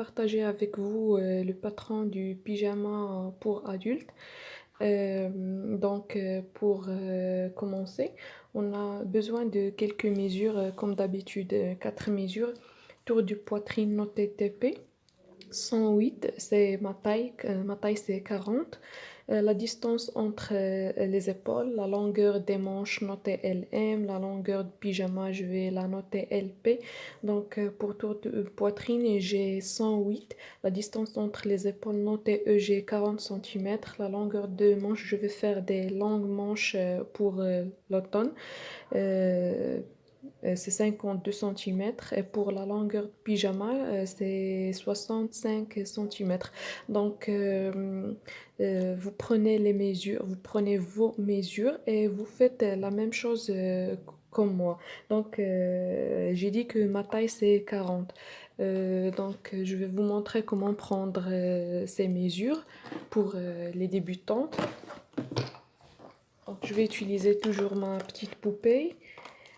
partager avec vous le patron du pyjama pour adultes. Pour commencer, on a besoin de quelques mesures, comme d'habitude, 4 mesures. Tour du poitrine noté TP. 108, c'est ma taille c'est 40. La distance entre les épaules, la longueur des manches notée LM, la longueur de pyjama, je vais la noter LP. Pour tour de poitrine, j'ai 108. La distance entre les épaules notée EG 40 cm. La longueur de manche, je vais faire des longues manches pour l'automne. Euh, c'est 52 cm et pour la longueur pyjama, c'est 65 cm. Vous prenez les mesures, vous prenez vos mesures et vous faites la même chose comme moi. J'ai dit que ma taille c'est 40. Je vais vous montrer comment prendre ces mesures pour les débutantes. Donc, je vais utiliser toujours ma petite poupée.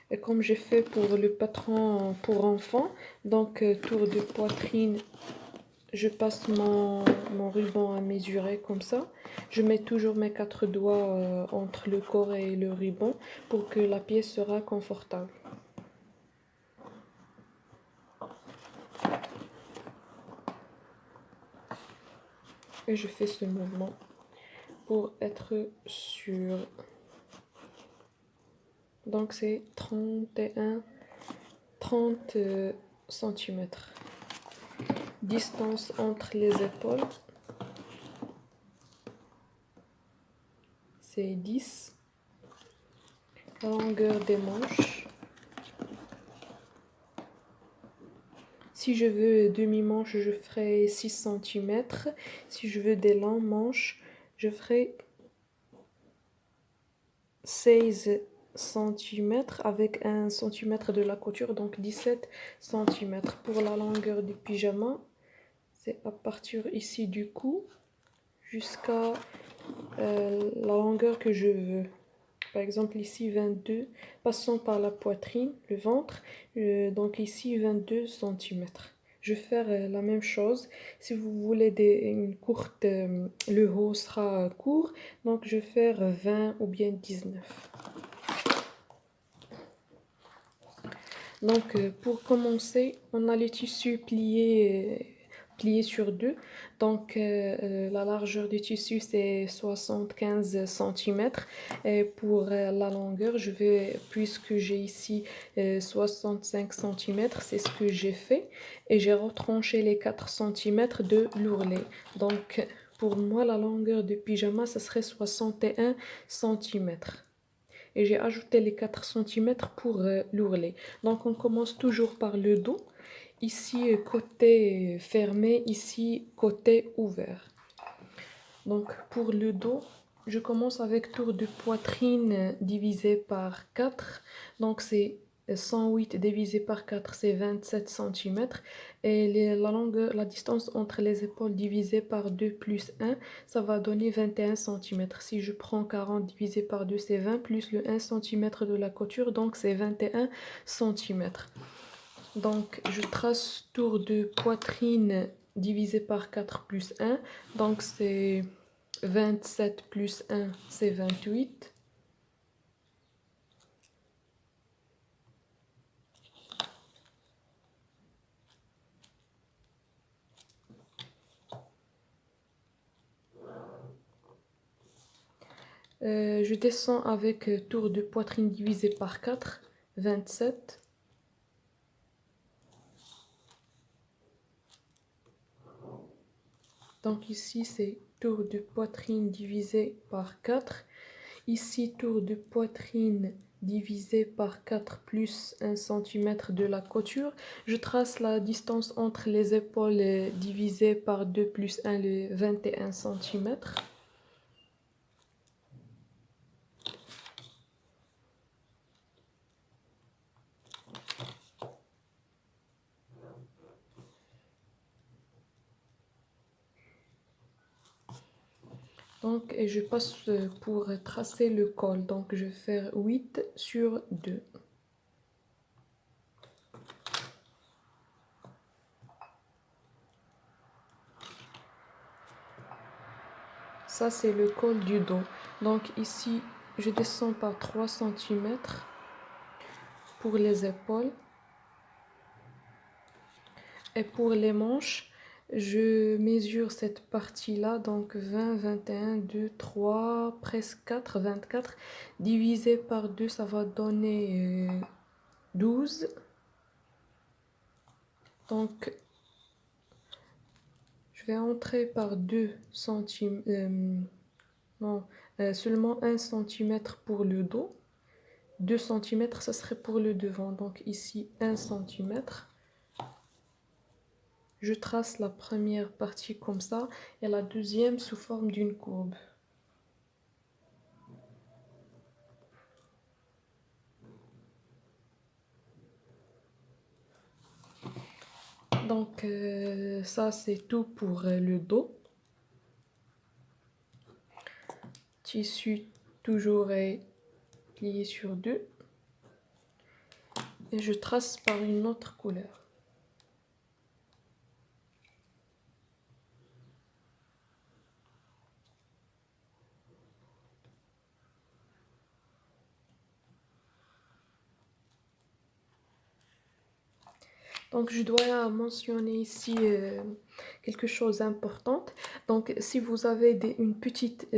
Et comme j'ai fait pour le patron pour enfants, tour de poitrine, je passe mon ruban à mesurer comme ça. Je mets toujours mes 4 doigts entre le corps et le ruban pour que la pièce sera confortable. Et je fais ce mouvement pour être sûr. Donc c'est 30 cm. Distance entre les épaules, c'est 10. La longueur des manches. Si je veux demi-manche, je ferai 6 cm. Si je veux des longs manches, je ferai 16 cm avec 1 cm de la couture, donc 17 cm. Pour la longueur du pyjama, c'est à partir ici du cou jusqu'à la longueur que je veux. Par exemple ici 22, passons par la poitrine, le ventre, donc ici 22 cm. Je vais faire la même chose. Si vous voulez une courte, le haut sera court, donc je vais faire 20 ou bien 19. Pour commencer, on a les tissus pliés sur deux. La largeur du tissu, c'est 75 cm. Et pour la longueur, puisque j'ai ici 65 cm, c'est ce que j'ai fait. Et j'ai retranché les 4 cm de l'ourlet. Pour moi, la longueur du pyjama, ce serait 61 cm. Et j'ai ajouté les 4 cm pour l'ourlet. Donc on commence toujours par le dos. Ici côté fermé, ici côté ouvert. Donc pour le dos, je commence avec tour de poitrine divisé par 4. Donc c'est 108 divisé par 4, c'est 27 cm. Et la distance entre les épaules divisé par 2 plus 1, ça va donner 21 cm. Si je prends 40 divisé par 2, c'est 20 plus le 1 cm de la couture, donc c'est 21 cm. Donc je trace tour de poitrine divisé par 4 plus 1, donc c'est 27 plus 1, c'est 28. Je descends avec tour de poitrine divisé par 4, 27. Donc ici, c'est tour de poitrine divisé par 4. Ici, tour de poitrine divisé par 4 plus 1 cm de la couture. Je trace la distance entre les épaules divisé par 2 plus 1, le 21 cm. Et je passe pour tracer le col. Donc, je vais faire 8 sur 2. Ça, c'est le col du dos. Donc ici, je descends par 3 cm pour les épaules. Et pour les manches, je mesure cette partie-là, donc 20, 21, 2, 3, presque 4, 24. Divisé par 2, ça va donner 12. Donc, je vais entrer par 2 cm, non, seulement 1 cm pour le dos. 2 cm, ça serait pour le devant. Donc ici, 1 cm. Je trace la première partie comme ça et la deuxième sous forme d'une courbe. Donc ça c'est tout pour le dos. Tissu toujours est plié sur deux. Et je trace par une autre couleur. Donc je dois mentionner ici quelque chose d'important. Donc si vous avez une petite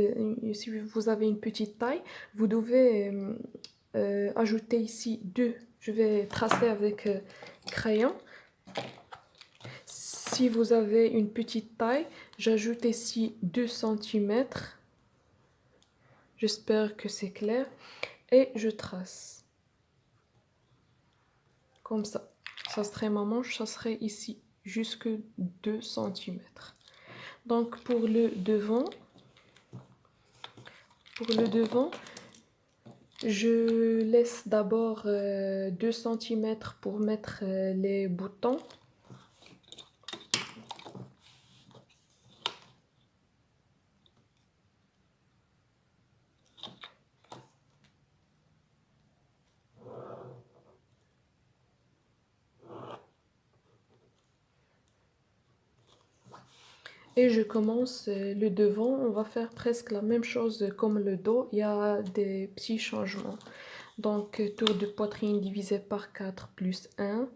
taille, vous devez ajouter ici 2. Je vais tracer avec crayon. Si vous avez une petite taille, j'ajoute ici 2 cm. J'espère que c'est clair. Et je trace. Comme ça. Ça serait ma manche, ça serait ici jusque 2 cm. Donc pour le devant, je laisse d'abord 2 cm pour mettre les boutons. Et je commence le devant, on va faire presque la même chose comme le dos, il y a des petits changements. Donc tour de poitrine divisé par 4 plus 1.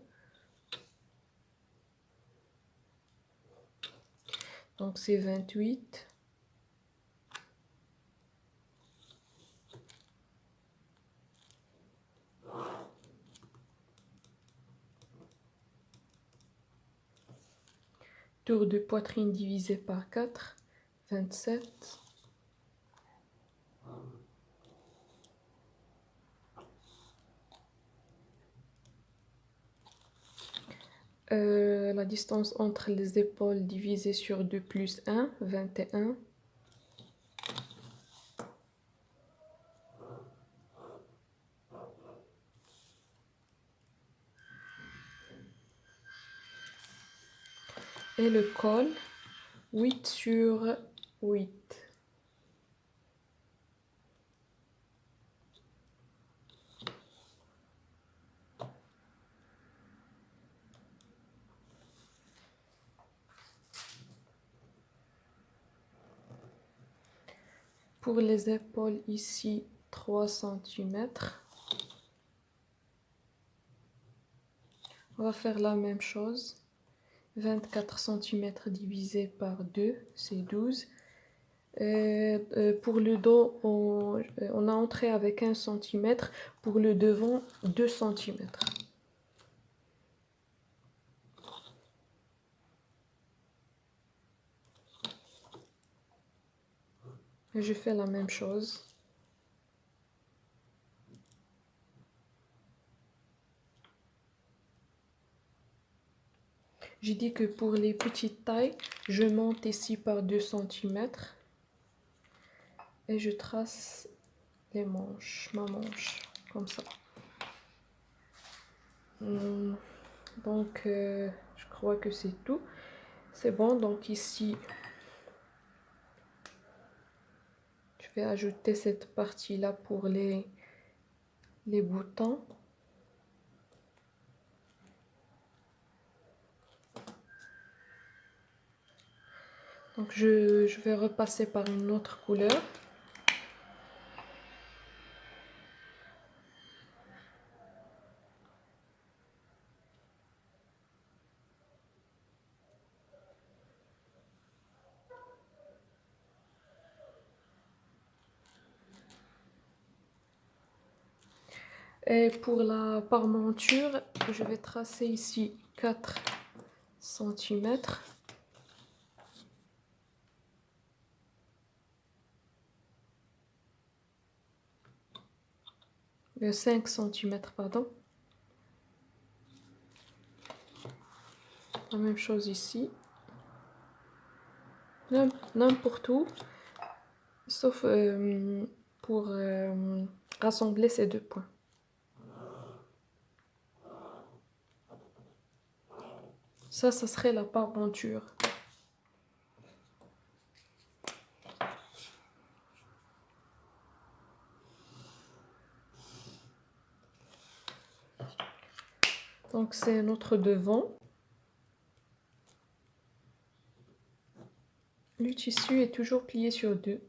Donc c'est 28. Tour de poitrine divisé par 4, 27. La distance entre les épaules divisée sur 2 plus 1, 21. Et le col, 8 sur 8. Pour les épaules, ici, 3 cm. On va faire la même chose. 24 cm divisé par 2, c'est 12. Pour le dos, on a entré avec 1 cm. Pour le devant, 2 cm. Et je fais la même chose. J'ai dit que pour les petites tailles, je monte ici par 2 cm. Et je trace les manches, ma manche, comme ça. Donc, je crois que c'est tout. C'est bon, donc ici, je vais ajouter cette partie-là pour les boutons. Donc je vais repasser par une autre couleur. Et pour la parmenture, je vais tracer ici 4 cm. 5 cm, pardon. La même chose ici. N'importe où, sauf pour rassembler ces deux points. Ça serait la parmenture. Donc c'est notre devant. Le tissu est toujours plié sur deux.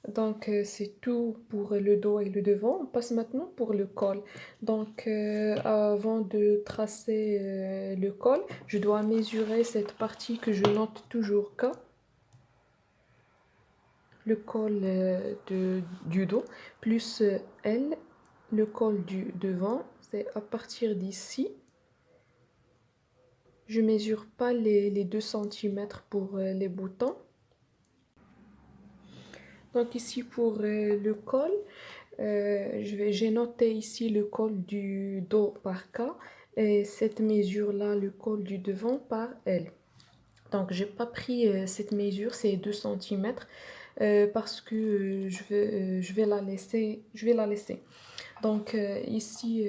Donc c'est tout pour le dos et le devant. On passe maintenant pour le col. Donc avant de tracer le col, je dois mesurer cette partie que je note toujours K. Le col du dos plus L, le col du devant. C'est à partir d'ici. Je mesure pas les 2 cm pour les boutons. Donc ici pour le col, j'ai noté ici le col du dos par K et cette mesure-là, le col du devant par L. Donc j'ai pas pris cette mesure, c'est 2 cm parce que je vais la laisser. Donc ici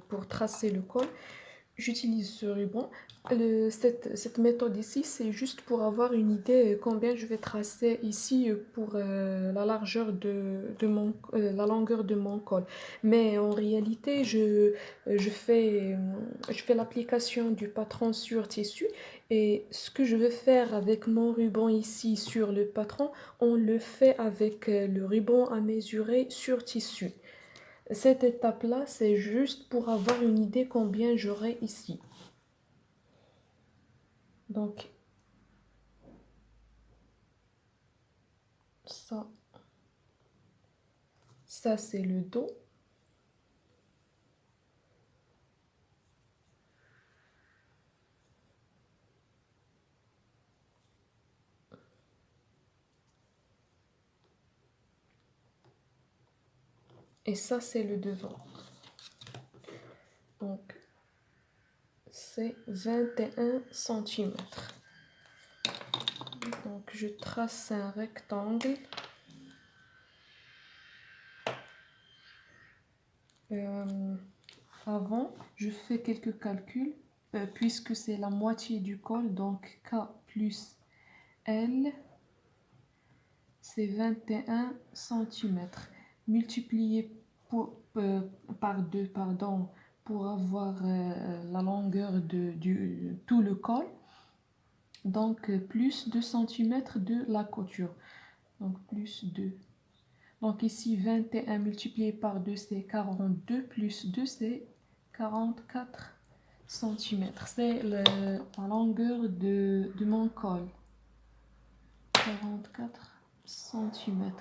pour tracer le col, j'utilise ce ruban. Cette méthode ici, c'est juste pour avoir une idée combien je vais tracer ici pour la largeur la longueur de mon col. Mais en réalité, je fais l'application du patron sur tissu et ce que je veux faire avec mon ruban ici sur le patron, on le fait avec le ruban à mesurer sur tissu. Cette étape-là, c'est juste pour avoir une idée combien j'aurai ici. Donc, ça c'est le dos. Et ça c'est le devant. Donc, c'est 21 cm. Donc, je trace un rectangle. Avant, je fais quelques calculs puisque c'est la moitié du col, donc K plus L, c'est 21 cm. Multiplié par 2, pardon, pour avoir la longueur de tout le col. Donc plus 2 cm de la couture. Donc plus 2. Donc ici 21 multiplié par 2 c'est 42 plus 2 c'est 44 cm. C'est la longueur de mon col. 44 cm.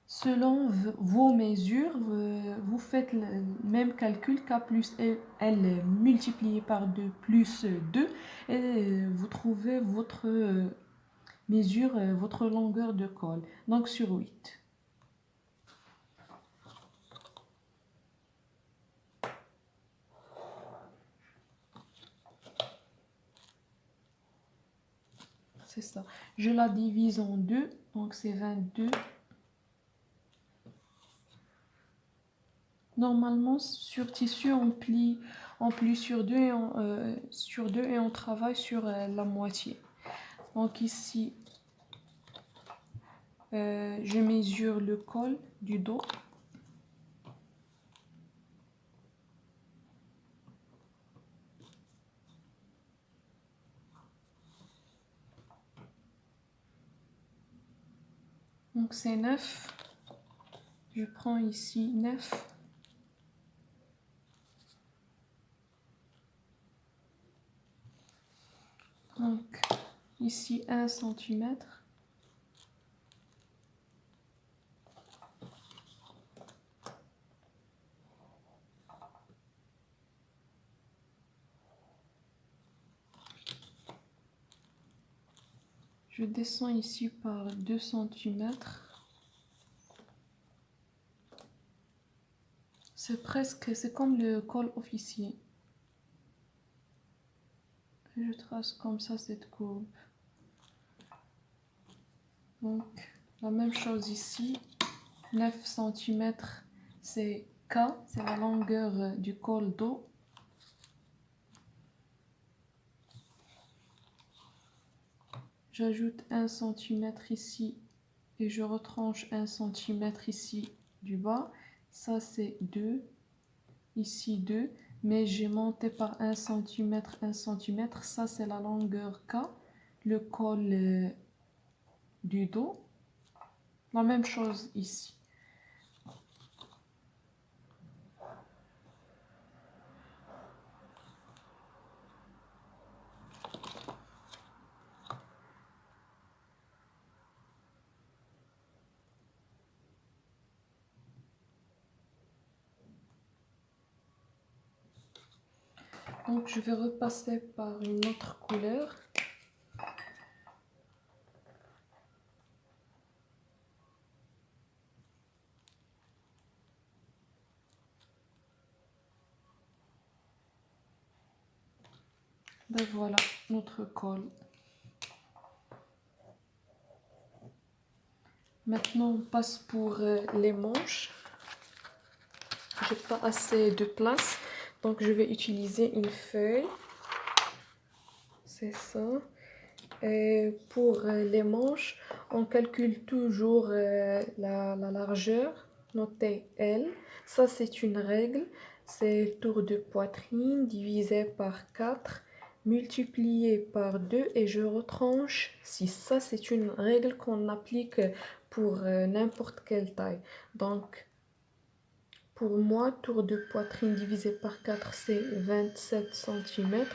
Selon vos mesures, vous faites le même calcul K plus L multiplié par 2 plus 2 et vous trouvez votre mesure, votre longueur de col. Donc sur 8. C'est ça. Je la divise en 2, donc c'est 22. Normalement, sur tissu, on plie sur 2 et on travaille sur la moitié. Donc ici, je mesure le col du dos. Donc c'est 9. Je prends ici 9. Donc ici 1 cm. Je descends ici par 2 cm. C'est comme le col officier. Je trace comme ça cette courbe. Donc la même chose ici. 9 cm, c'est K, c'est la longueur du col dos. J'ajoute 1 cm ici et je retranche 1 cm ici du bas. Ça c'est 2, ici 2, mais j'ai monté par 1 cm, 1 cm. Ça c'est la longueur K, le col du dos. La même chose ici. Donc je vais repasser par une autre couleur. Ben voilà notre col. Maintenant on passe pour les manches. J'ai pas assez de place, donc je vais utiliser une feuille. C'est ça. Et pour les manches, on calcule toujours la largeur, notée L. Ça, c'est une règle. C'est le tour de poitrine divisé par 4, multiplié par 2 et je retranche 6. Ça, c'est une règle qu'on applique pour n'importe quelle taille. Donc, pour moi, tour de poitrine divisé par 4, c'est 27 cm.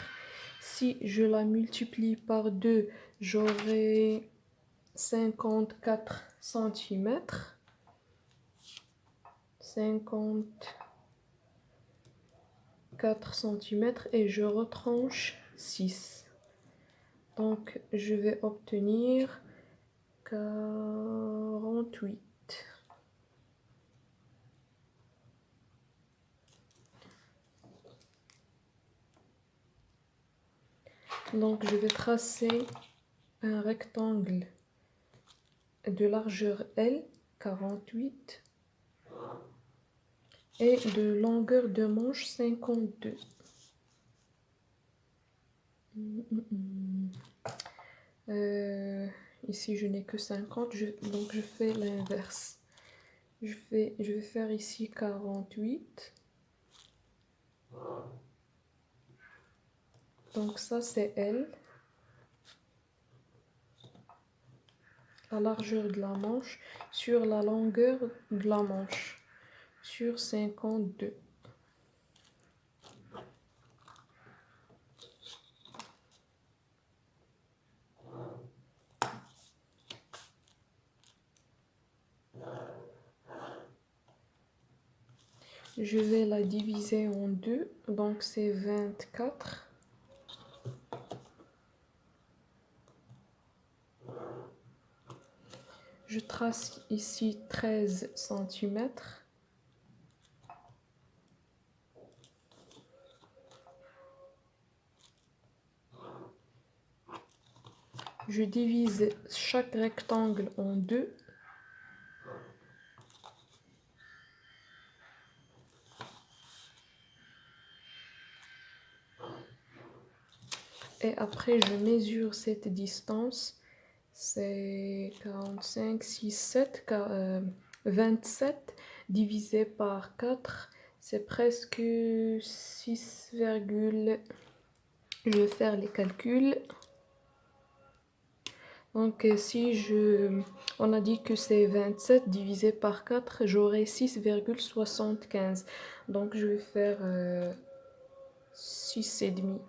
Si je la multiplie par 2, j'aurai 54 cm. 54 cm et je retranche 6. Donc, je vais obtenir 48. Donc, je vais tracer un rectangle de largeur L, 48, et de longueur de manche, 52. Ici, je n'ai que 50, donc je fais l'inverse. Je vais faire ici 48. Donc ça, c'est L. La largeur de la manche sur la longueur de la manche, sur 52. Je vais la diviser en deux, donc c'est 24. Je trace ici 13 cm. Je divise chaque rectangle en deux. Et après, je mesure cette distance. C'est 45, 6, 7, 27 divisé par 4. C'est presque 6, je vais faire les calculs. Donc on a dit que c'est 27 divisé par 4, j'aurai 6,75. Donc je vais faire 6,5.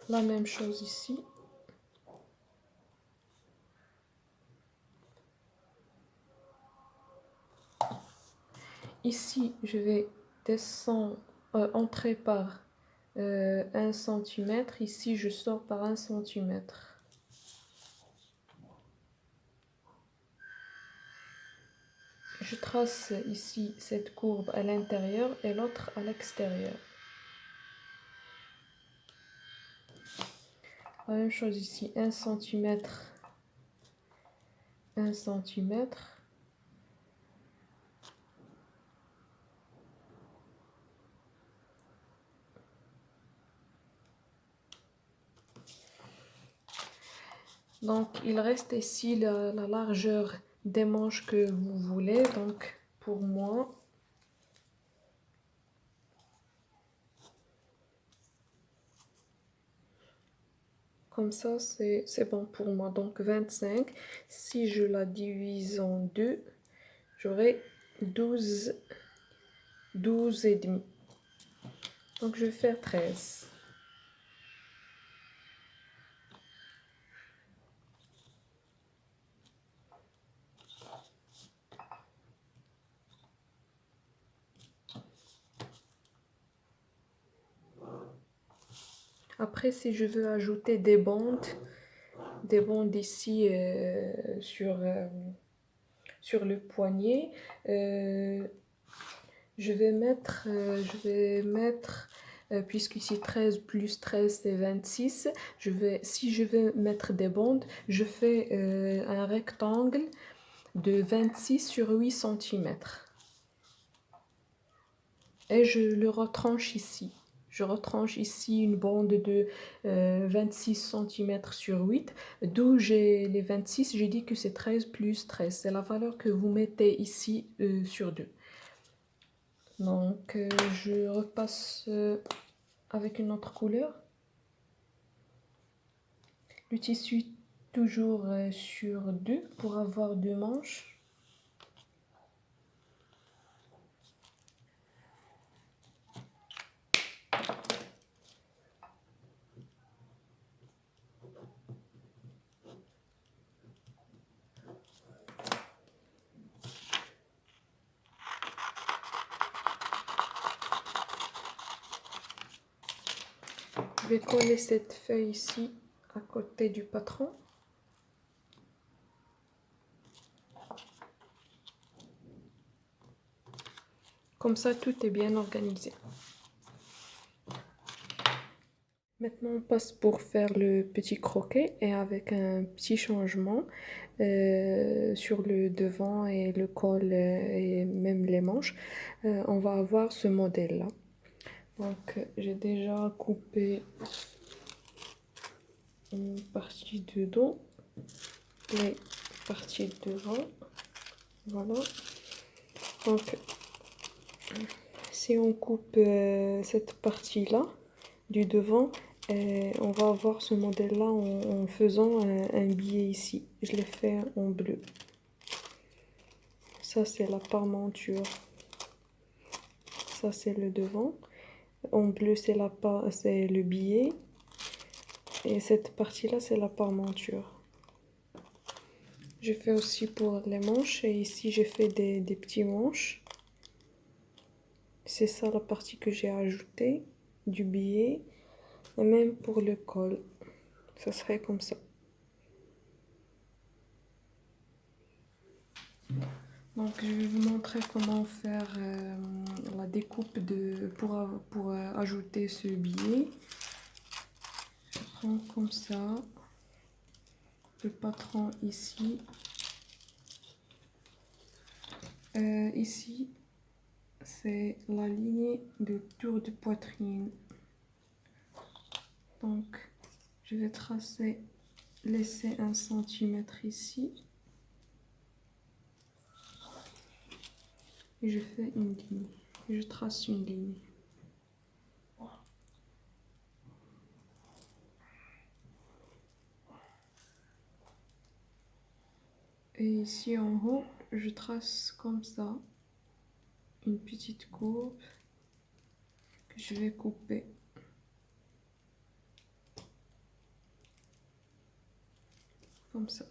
La même chose ici. Ici, je vais entrer par 1 cm. Ici, je sors par 1 cm. Je trace ici cette courbe à l'intérieur et l'autre à l'extérieur. La même chose ici, 1 cm, 1 cm. Donc, il reste ici la largeur des manches que vous voulez. Donc, pour moi, comme ça, c'est bon pour moi. Donc, 25, si je la divise en deux, j'aurai 12 et demi. Donc, je vais faire 13. Après, si je veux ajouter des bandes ici sur le poignet, je vais mettre, puisqu'ici 13 plus 13 c'est 26, si je veux mettre des bandes, je fais un rectangle de 26 sur 8 cm. Et je le retranche ici. Je retranche ici une bande de 26 cm sur 8. D'où j'ai les 26, j'ai dit que c'est 13 plus 13. C'est la valeur que vous mettez ici sur 2. Donc, je repasse avec une autre couleur. Le tissu toujours sur 2 pour avoir 2 manches. Je vais coller cette feuille ici à côté du patron. Comme ça, tout est bien organisé. Maintenant, on passe pour faire le petit croquet et avec un petit changement sur le devant et le col et même les manches. On va avoir ce modèle-là. Donc, j'ai déjà coupé une partie de dos, les parties de devant. Voilà. Donc, si on coupe cette partie-là du devant, on va avoir ce modèle-là en faisant un billet ici. Je l'ai fait en bleu. Ça, c'est la parmenture. Ça, c'est le devant. En bleu, c'est le billet. Et cette partie-là, c'est la parmenture. Je fais aussi pour les manches. Et ici, j'ai fait des petits manches. C'est ça la partie que j'ai ajoutée du billet. Et même pour le col, ça serait comme ça. Donc je vais vous montrer comment faire la découpe pour ajouter ce billet. Je prends comme ça le patron ici. Ici, c'est la ligne de tour de poitrine. Donc, je vais laisser 1 cm ici. Et je fais une ligne. Je trace une ligne. Et ici en haut, je trace comme ça une petite courbe que je vais couper. Comme ça.